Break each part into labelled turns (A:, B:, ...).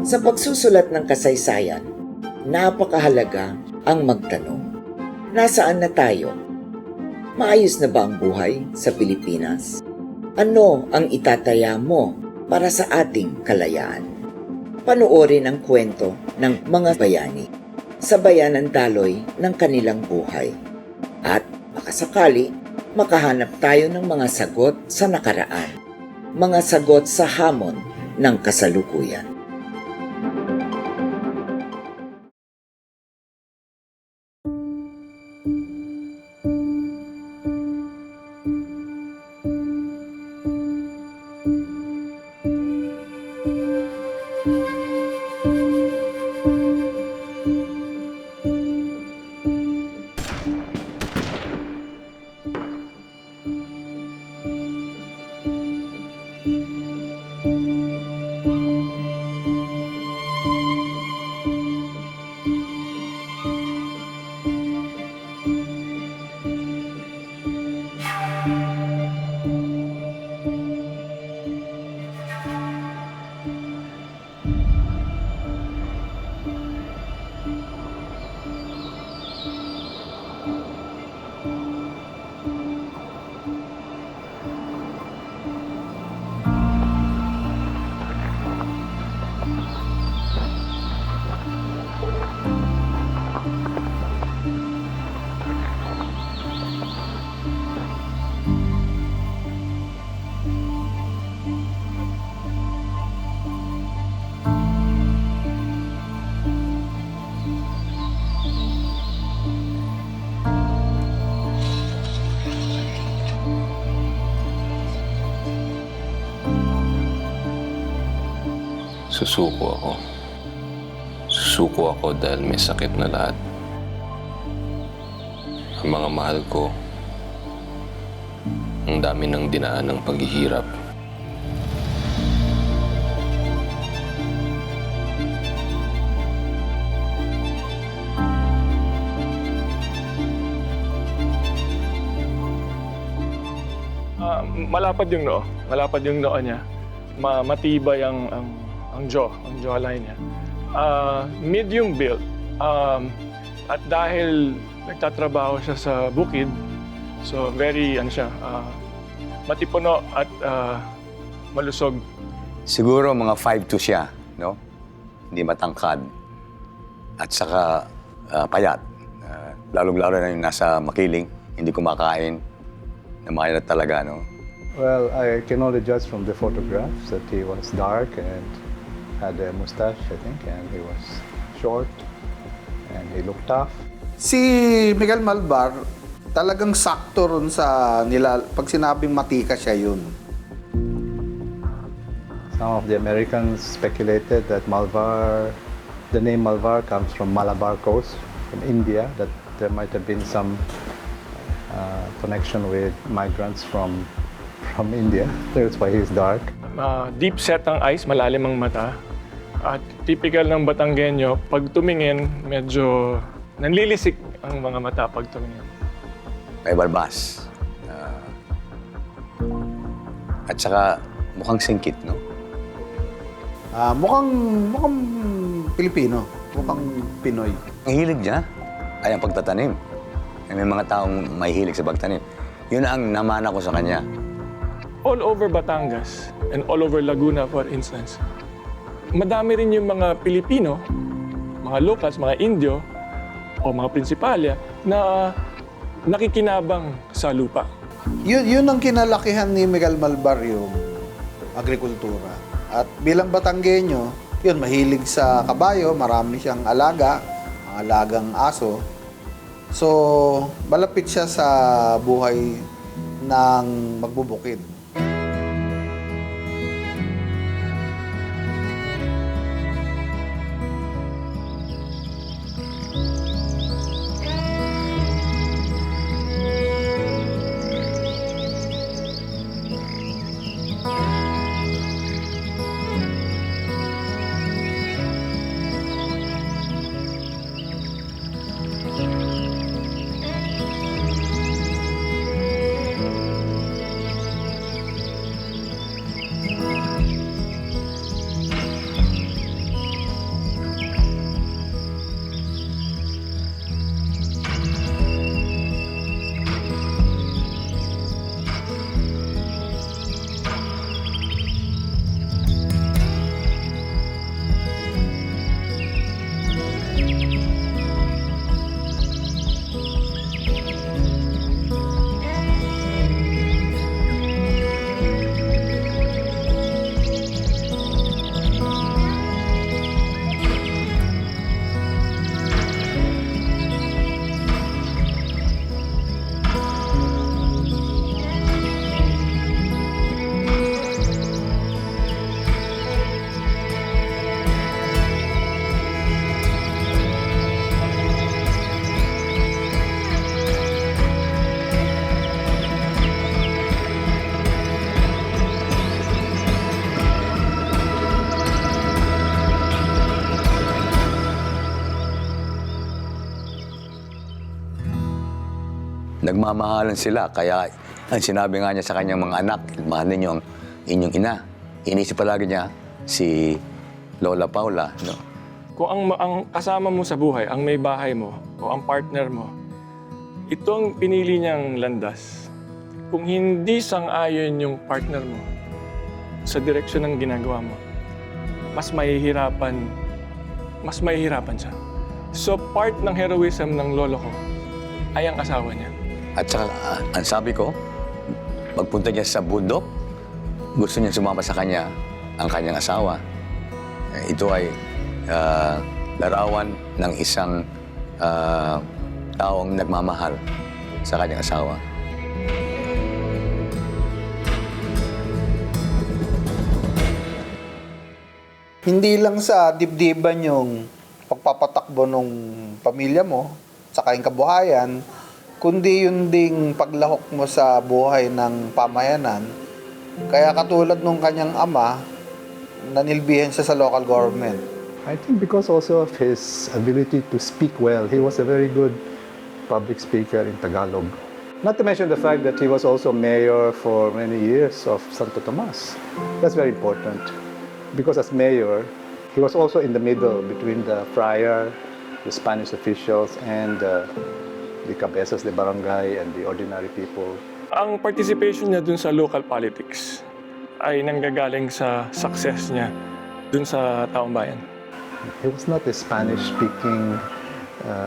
A: Sa pagsusulat ng kasaysayan, napakahalaga ang magtanong. Nasaan na tayo? Maayos na ba ang buhay sa Pilipinas? Ano ang itataya mo para sa ating kalayaan? Panoorin ang kwento ng mga bayani sa bayanan daloy ng kanilang buhay. At makasakali, makahanap tayo ng mga sagot sa nakaraan, mga sagot sa hamon ng kasalukuyan.
B: Susuko ako. Susuko ako dahil may sakit na lahat. Ang mga mahal ko, ang dami ng dinaan ng paghihirap.
C: Malapad yung noo. Malapad yung noo niya. Matibay ang jawline niya. Medium build. At dahil nagtatrabaho siya sa bukid, so very, matipuno at malusog.
D: Siguro mga 5'2" siya, no? Hindi matangkad. At saka payat. Lalong-lalo na yung nasa makiling, hindi kumakain. Namayat talaga, no?
E: Well, I can only judge from the photographs that he was dark and had a mustache, I think, and he was short and he looked tough.
F: Si Miguel Malvar, talagang sakto ron sa pag sinabing matika siya yun.
E: Some of the Americans speculated that the name Malvar comes from Malabar Coast, from India, that there might have been some connection with migrants from India. That's why he's dark.
C: Deep set ang eyes, malalim ang mata. At typical ng Batanggenyo, pag tumingin, medyo nanlilisik ang mga mata pag tumingin.
D: May balbas. At saka mukhang singkit, no?
F: Mukhang Pilipino, mukhang Pinoy.
D: Ang hilig niya ay ang pagtatanim. May mga taong may hilig sa pagtanim. Yun ang namana ko sa kanya.
C: All over Batangas and all over Laguna, for instance, madami rin yung mga Pilipino, mga locals, mga Indio, o mga prinsipalya na nakikinabang sa lupa.
F: Yun ang kinalakihan ni Miguel Malvar, yung agrikultura. At bilang Batanggenyo, yun, mahilig sa kabayo, marami siyang alaga, mga alagang aso. So, malapit siya sa buhay ng magbubukid.
D: nagmamahalan sila. Kaya ang sinabi nga niya sa kanyang mga anak, mahal ninyo ang inyong ina. Inisip palagi niya si Lola Paula. No?
C: Kung ang kasama mo sa buhay, ang may bahay mo, o ang partner mo, ito ang pinili niyang landas. Kung hindi sang-ayon yung partner mo sa direksyon ng ginagawa mo, mas mahihirapan siya. So part ng heroism ng lolo ko ay ang asawa niya.
D: At saka, ang sabi ko, magpunta niya sa bundok, gusto niya sumama sa kanya ang kanyang asawa. Ito ay larawan ng isang taong nagmamahal sa kanyang asawa.
F: Hindi lang sa dibdiban yung pagpapatakbo ng pamilya mo, sa kayong kabuhayan, kundi yun ding paglahok mo sa buhay ng pamayanan. Kaya katulad nung kanyang ama, nanilbihan siya sa local government.
E: I think because also of his ability to speak well, he was a very good public speaker in Tagalog. Not to mention the fact that he was also mayor for many years of Santo Tomas. That's very important. Because as mayor, he was also in the middle between the friar, the Spanish officials, and the cabezas de barangay and the ordinary people.
C: Ang participation niya dun sa local politics ay nanggagaling sa success niya dun sa taong bayan.
E: He was not a Spanish-speaking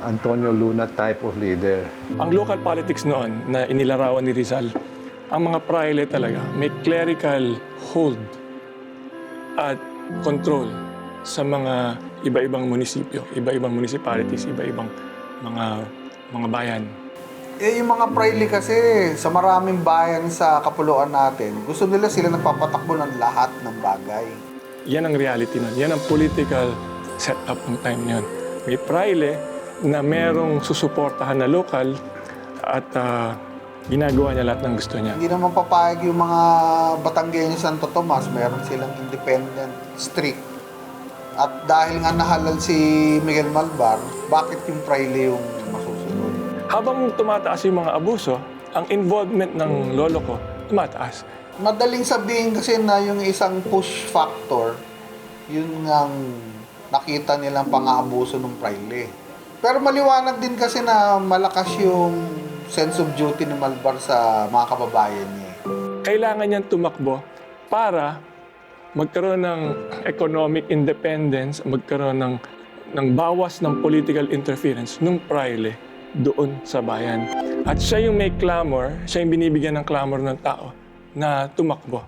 E: Antonio Luna type of leader.
C: Ang local politics noon na inilarawan ni Rizal, ang mga praile talaga may clerical hold at control sa mga iba-ibang munisipyo, iba-ibang municipalities, iba-ibang mga bayan.
F: Yung mga praile kasi, sa maraming bayan sa kapuluan natin, gusto nila sila nagpapatakbo ng lahat ng bagay.
C: Yan ang reality nun. Yan ang political setup ng time yun. May praile na merong susuportahan na local at ginagawa niya lahat ng gusto niya.
F: Hindi naman papayag yung mga Batanggenyo Santo Tomas, meron silang independent street. At dahil nga nahalal si Miguel Malvar, bakit yung praile yung masusunod?
C: Habang tumataas yung mga abuso, ang involvement ng lolo ko tumataas.
F: Madaling sabihin kasi na yung isang push factor, yun ang nakita nilang pang-aabuso ng praile. Pero maliwanag din kasi na malakas yung sense of duty ni Malvar sa mga kababayan niya.
C: Kailangan niyang tumakbo para magkaroon ng economic independence, magkaroon ng bawas ng political interference ng praile doon sa bayan. At siya yung may clamor, siya yung binibigyan ng clamor ng tao na tumakbo.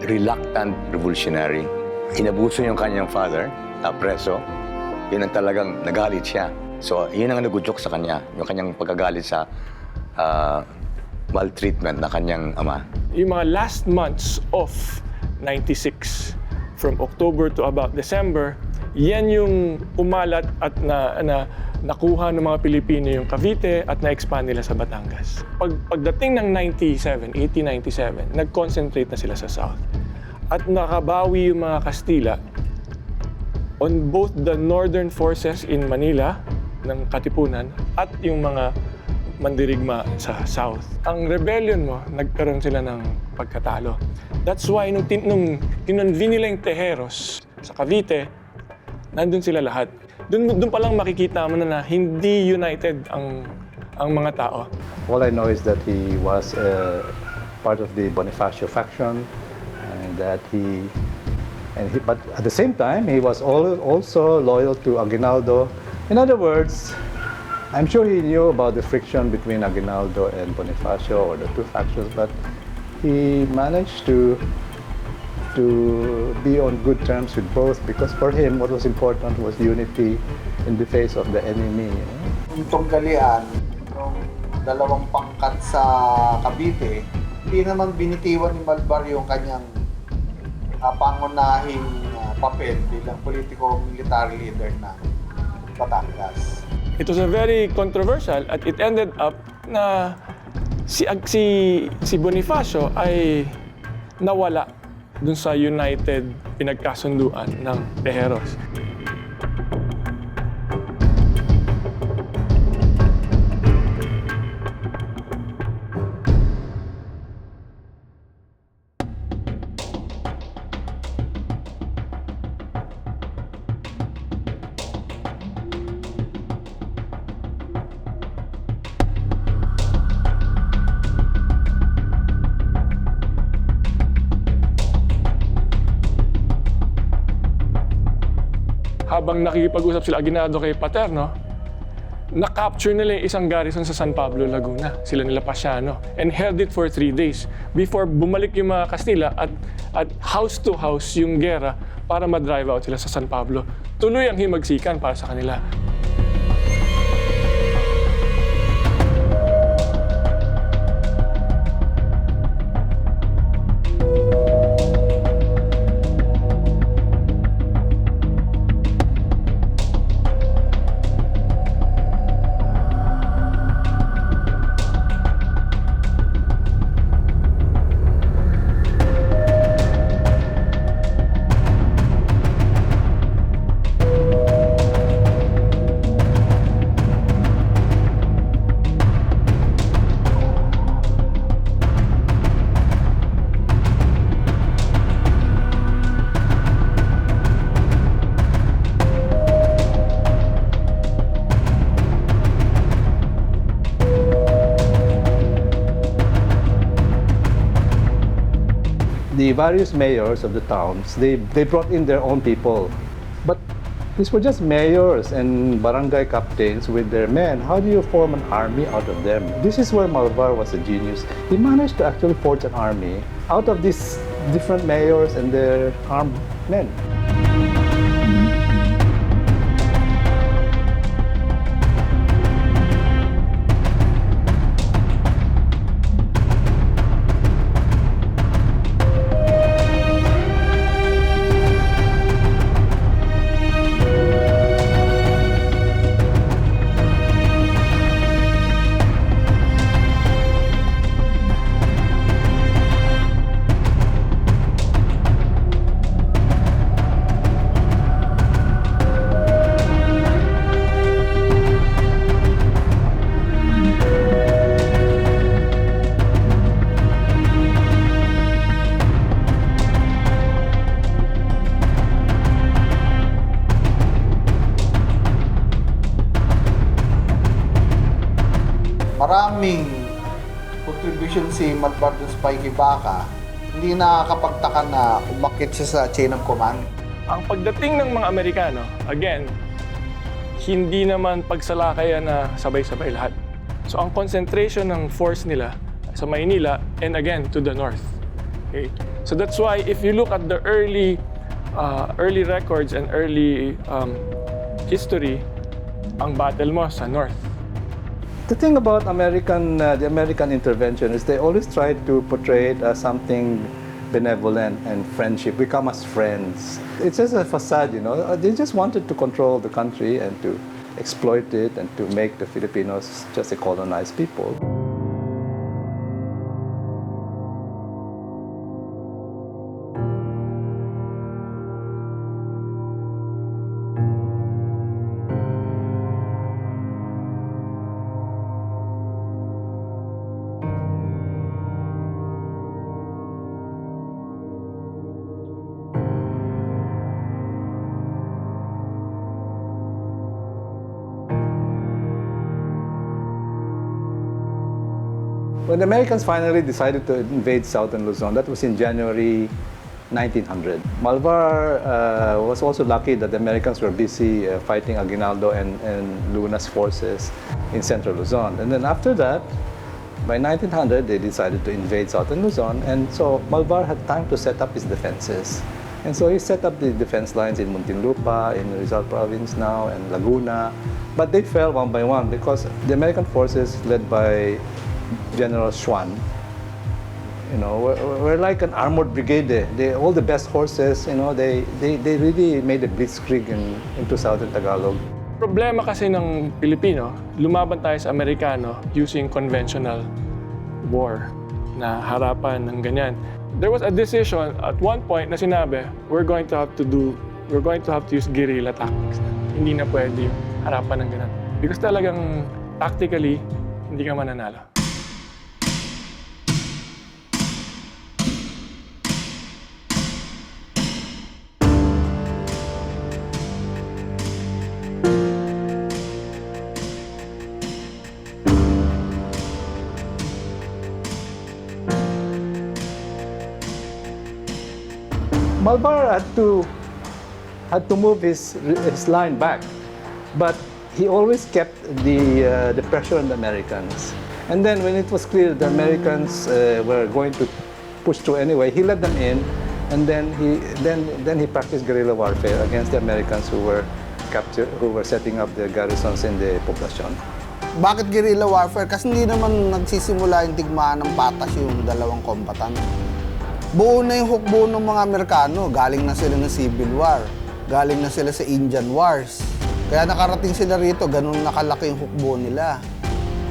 D: Reluctant revolutionary. Inabuso yung kanyang father, preso. Yun ang talagang nagalit siya. So, yun ang nagudyok sa kanya, yung kanyang pagkagalit sa maltreatment na kanyang ama.
C: Yung mga last months of 96, from October to about December, yan yung umalat at nakuha ng mga Pilipino yung Cavite at na-expand nila sa Batangas. Pagdating ng 1897, nag-concentrate na sila sa South. At nakabawi yung mga Kastila on both the northern forces in Manila ng Katipunan at yung mga mandirigma sa South. Ang rebellion mo, nagkaroon sila ng pagkatalo. That's why nung kinonvene nila yung Tejeros sa Cavite, nandun sila lahat. Doon pa lang makikita mo na hindi united ang mga tao.
E: All I know is that he was part of the Bonifacio faction, and that but at the same time he was also loyal to Aguinaldo. In other words, I'm sure he knew about the friction between Aguinaldo and Bonifacio, or the two factions, but he managed to to be on good terms with both, because for him, what was important was unity in the face of the enemy.
F: Yung tunggalian, yung dalawang pangkat sa Cavite, hindi naman binitiwan ni Malvar yung kanyang pangunahing papel bilang politiko-military leader ng Batangas.
C: It was a very controversial at it ended up na si Bonifacio ay nawala dun sa United pinagkasunduan ng Tejeros. Habang nakikipag-usap sila Aguinaldo kay Paterno, na-capture nila yung isang garrison sa San Pablo, Laguna. Sila nila Pasiano. And held it for 3 days before bumalik yung mga Kastila at house to house yung gera para ma-drive out sila sa San Pablo. Tuloy ang himagsikan para sa kanila.
E: The various mayors of the towns, they brought in their own people. But these were just mayors and barangay captains with their men. How do you form an army out of them? This is where Malvar was a genius. He managed to actually forge an army out of these different mayors and their armed men.
F: Maraming contribution si Malvar dun sa Paikibaka, hindi nakakapagtaka na umakit siya sa chain of command.
C: Ang pagdating ng mga Amerikano, again, hindi naman pagsalakayan na sabay-sabay lahat. So ang concentration ng force nila sa Maynila and again to the north. Okay? So that's why if you look at the early records and early history, ang battle mo sa north.
E: The thing about the American intervention is they always try to portray it as something benevolent and friendship. We come as friends. It's just a facade, you know. They just wanted to control the country and to exploit it and to make the Filipinos just a colonized people. When the Americans finally decided to invade southern Luzon, that was in January 1900. Malvar was also lucky that the Americans were busy fighting Aguinaldo and Luna's forces in central Luzon. And then after that, By 1900, they decided to invade southern Luzon, and so Malvar had time to set up his defenses. And so he set up the defense lines in Muntinlupa, in Rizal Province now, and Laguna. But they fell one by one because the American forces, led by General Schwan, were like an armored brigade. All the best horses, they really made a blitzkrieg into southern Tagalog.
C: Problema kasi ng Pilipino, lumaban tayo sa Amerikano using conventional war na harapan ng ganyan. There was a decision at one point na sinabi, we're going to have to use guerrilla tactics. Hindi na pwede yung harapan ng ganyan. Because talagang tactically, hindi ka mananalo.
E: Malvar had to move his line back, but he always kept the pressure on the Americans. And then when it was clear the Americans were going to push through anyway, he let them in, and then he practiced guerrilla warfare against the Americans who were setting up the garrisons in the poblacion.
F: Bakit guerrilla warfare? Kasi hindi naman nagsisimula yung digmaan ng patas yung dalawang kombatan. Buo na yung hukbo ng mga Amerikano. Galing na sila ng Civil War. Galing na sila sa Indian Wars. Kaya nakarating sila rito, ganun nakalaki yung hukbo nila.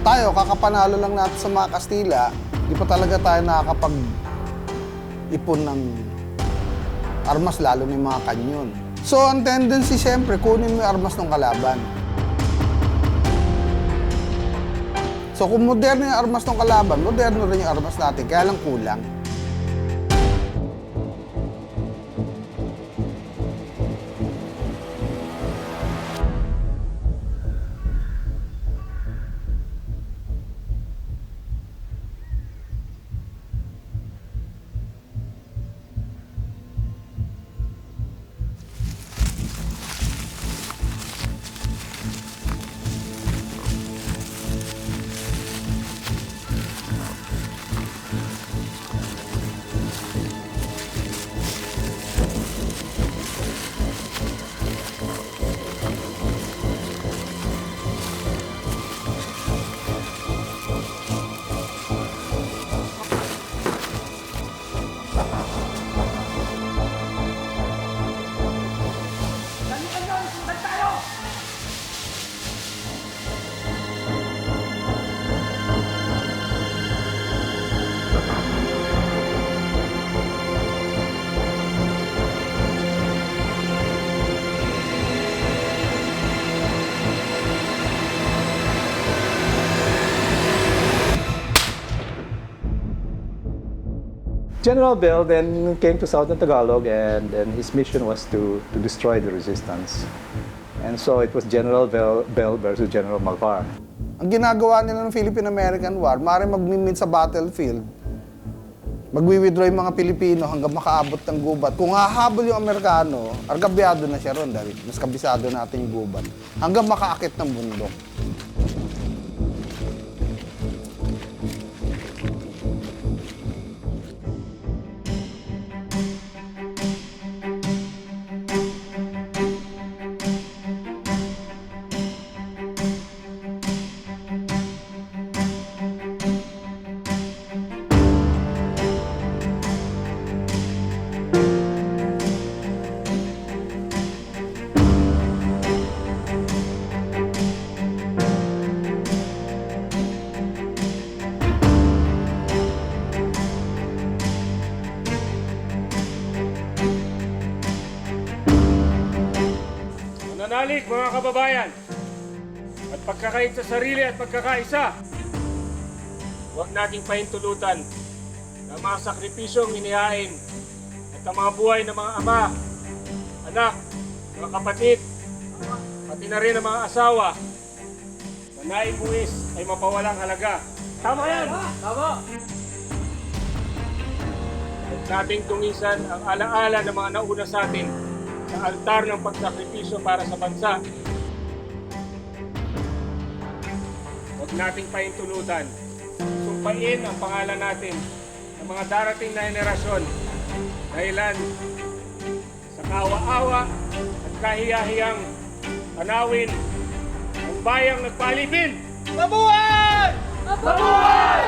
F: Tayo, kakapanalo lang natin sa mga Kastila, di pa talaga tayo nakakapag-ipon ng armas, lalo na yung mga kanyon. So, ang tendency, siyempre, kunin mo yung armas ng kalaban. So, kung moderno yung armas ng kalaban, moderno rin yung armas natin, kaya lang kulang.
E: General Bell then came to southern Tagalog, and his mission was to destroy the resistance. And so it was General Bell versus General Malvar.
F: Ang ginagawa nila ng Philippine-American War, maaaring magmimit sa battlefield, magwi-withdraw yung mga Pilipino hanggang makaabot ng gubat. Kung hahabol yung Amerikano, argabyado na siya ron dahil mas kabisado natin yung gubat, hanggang makaakit ng bundok.
G: Mananalig mga kababayan at pagkakait sa sarili at pagkakaisa. Huwag nating pahintulutan na mga sakripisyong inihain at ang mga buhay ng mga ama, anak, mga kapatid, pati na rin ang mga asawa na naibuwis ay mapawalang halaga. Tama yan! Tama! Huwag nating tungisan ang alaala ng mga nauna sa atin sa altar ng pagsakripisyo para sa bansa. Huwag nating pahintulutan lupain ang pangalan natin ng mga darating na henerasyon dahilan sa kaawa-awa at kahiyahiyang tanawin ng bayang nagpalipin. Mabuhay! Mabuhay!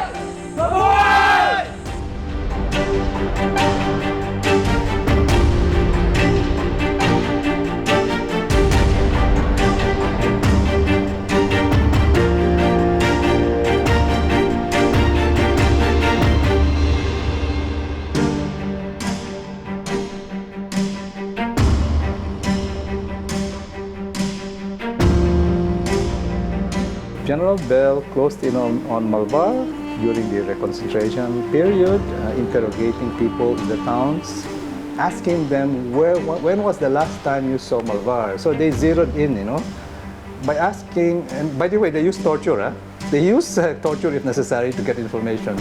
G: Mabuhay!
E: General Bell closed in on Malvar during the reconciliation period, interrogating people in the towns, asking them when was the last time you saw Malvar. So they zeroed in, by asking, and by the way, they use torture. They use torture if necessary to get information.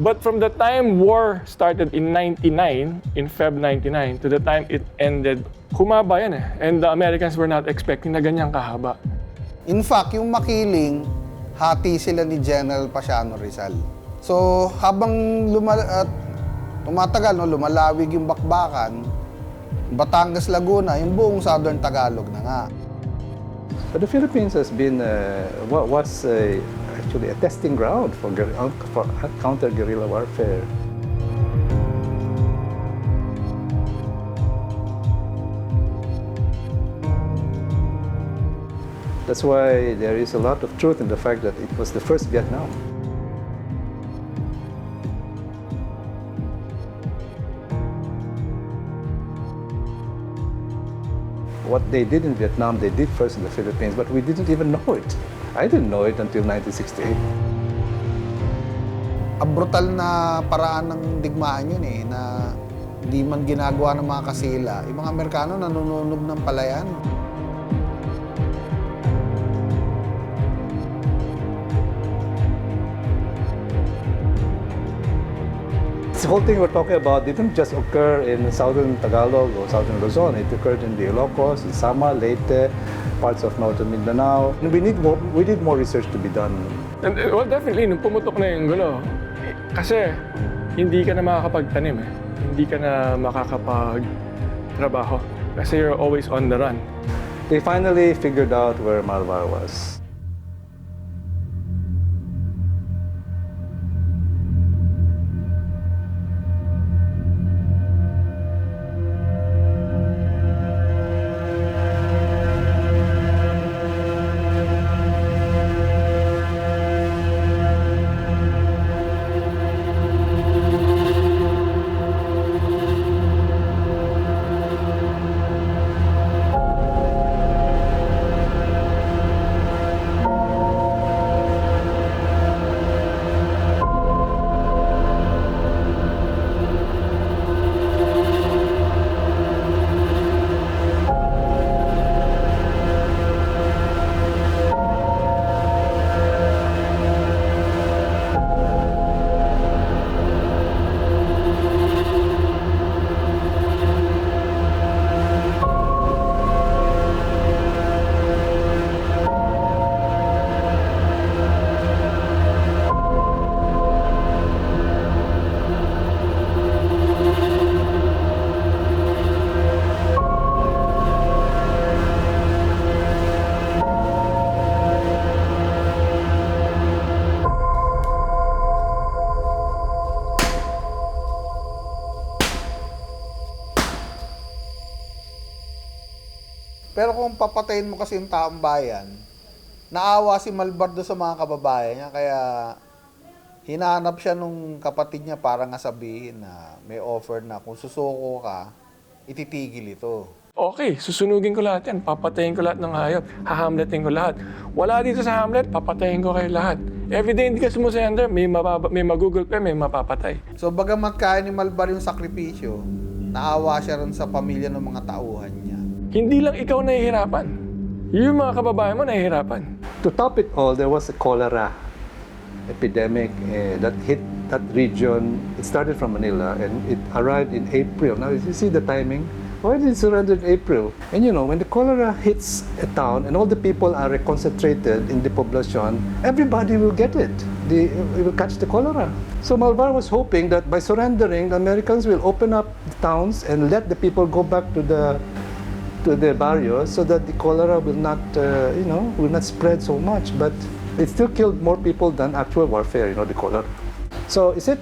C: But from the time war started in 99, in Feb 99, to the time it ended, humaba yan eh. And the Americans were not expecting na ganyang kahaba.
F: In fact, yung Makiling, hati sila ni General Pasiano Rizal. So, habang tumatagal, lumalawig yung bakbakan, Batangas, Laguna, yung buong Southern Tagalog na nga.
E: But the Philippines has been, actually a testing ground for counter-guerrilla warfare. That's why there is a lot of truth in the fact that it was the first Vietnam. What they did in Vietnam, they did first in the Philippines, but we didn't even know it. I didn't know it until 1968.
F: Ang brutal na paraan ng digmaan yun na hindi man ginagawa ng mga kasila. Yung mga Amerikano nanununog ng palayan.
E: This whole thing we're talking about didn't just occur in southern Tagalog or southern Luzon. It occurred in the Ilocos, in Sama, Leyte, parts of northern Mindanao. And we need more research to be done.
C: And, well, definitely, nung pumutok na yung gulo, kasi hindi ka na makakapagtanim eh. Hindi ka na makakapagtrabaho. Kasi you're always on the run.
E: They finally figured out where Malvar was.
F: Pero kung papatayin mo kasi yung taong bayan, naawa si Malvar doon sa mga kababayan niya, kaya hinahanap siya nung kapatid niya para nga sabihin na may offer na kung susuko ka, ititigil ito.
C: Okay, susunugin ko lahat yan. Papatayin ko lahat ng hayop. Hahamletin ko lahat. Wala dito sa Hamlet, papatayin ko kayo lahat. Everyday hindi ka sumusender, may mag-google pa, may mapapatay.
F: So bagamat kaya ni Malvar yung sakripisyo, naawa siya rin sa pamilya ng mga tauhan niya.
C: Hindi lang ikaw nahihirapan. Yung mga kababayan mo nahihirapan.
E: To top it all, there was a cholera epidemic that hit that region. It started from Manila and it arrived in April. Now, you see the timing? Why did it surrender in April? And you know, when the cholera hits a town and all the people are concentrated in the population, everybody will get it. it will catch the cholera. So Malvar was hoping that by surrendering, the Americans will open up the towns and let the people go back to the barrios so that the cholera will not, will not spread so much. But it still killed more people than actual warfare, the cholera. So is it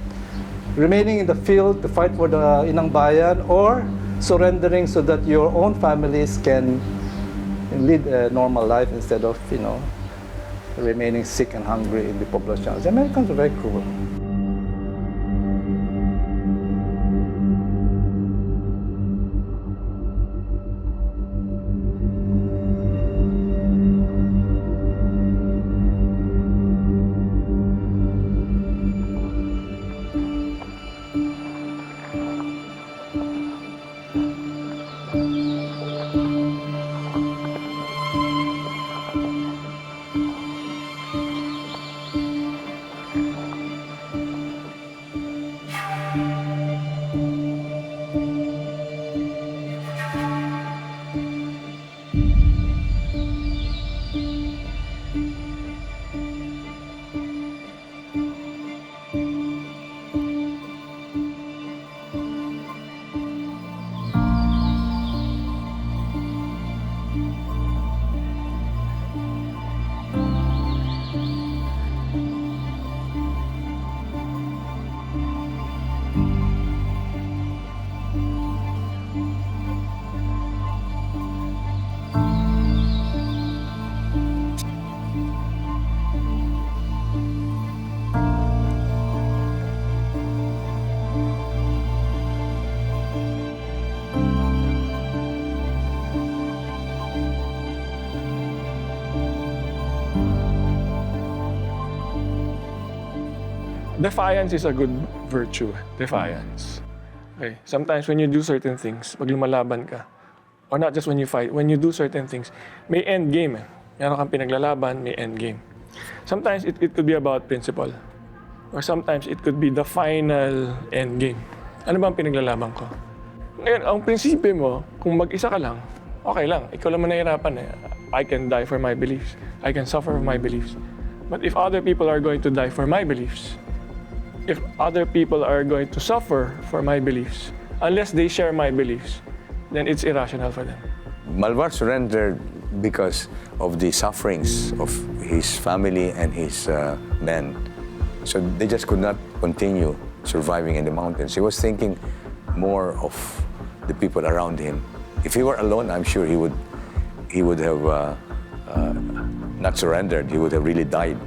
E: remaining in the field to fight for the Inang Bayan, or surrendering so that your own families can lead a normal life instead of, remaining sick and hungry in the poblations? The Americans are very cruel.
C: Defiance is a good virtue. Defiance. Okay. Sometimes when you do certain things, pag lumalaban ka, or not just when you fight, when you do certain things, may end game. Meron kang pinaglalaban, may end game. Sometimes it could be about principle. Or sometimes it could be the final end game. Ano ba ang pinaglalaban ko? Ngayon, ang prinsipyo mo, kung mag-isa ka lang, okay lang. Ikaw lang manahirapan eh. I can die for my beliefs. I can suffer for my beliefs. But if other people are going to die for my beliefs, if other people are going to suffer for my beliefs, unless they share my beliefs, then it's irrational for them.
D: Malvar surrendered because of the sufferings of his family and his men. So they just could not continue surviving in the mountains. He was thinking more of the people around him. If he were alone, I'm sure he would have not surrendered. He would have really died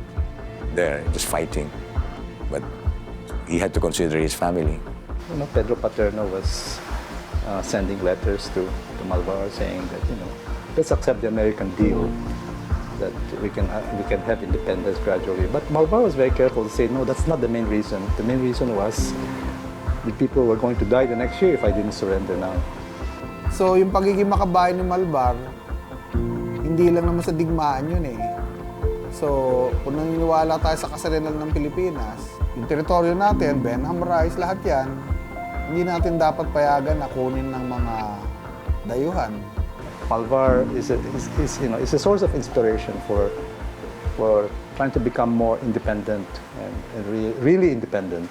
D: there, just fighting. But he had to consider his family.
E: Pedro Paterno was sending letters to Malvar saying that, let's accept the American deal, that we can have independence gradually. But Malvar was very careful to say, no, that's not the main reason. The main reason was the people were going to die the next year if I didn't surrender now.
F: So yung pagiging makabayan ni Malvar, hindi lang naman sa digmaan yun eh. So kung naniniwala tayo sa kasarilan ng Pilipinas, yung teritoryo natin, Benham Rice, lahat yan, hindi natin dapat payagan na kunin ng mga dayuhan.
E: Malvar is a source of inspiration for trying to become more independent and really independent.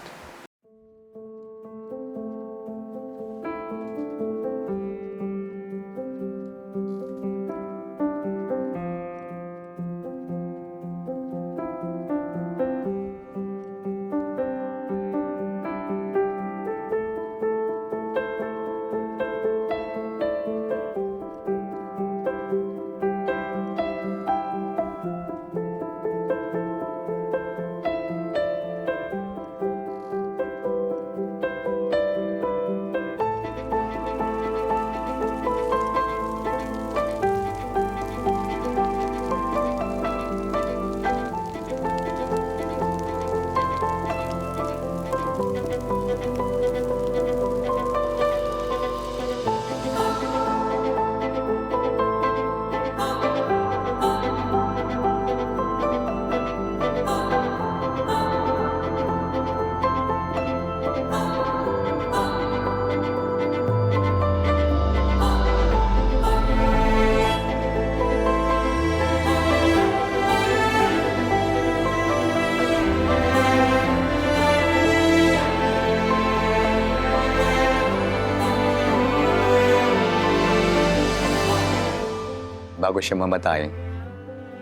D: bago siya mamatay,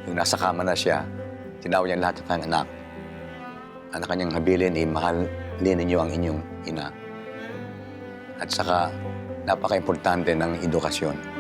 D: yung nasa kama na siya, tinawag niya lahat ng anak. Ang kanyang habilin ay mahalin ninyo ang inyong ina. At saka, napaka-importante ng edukasyon.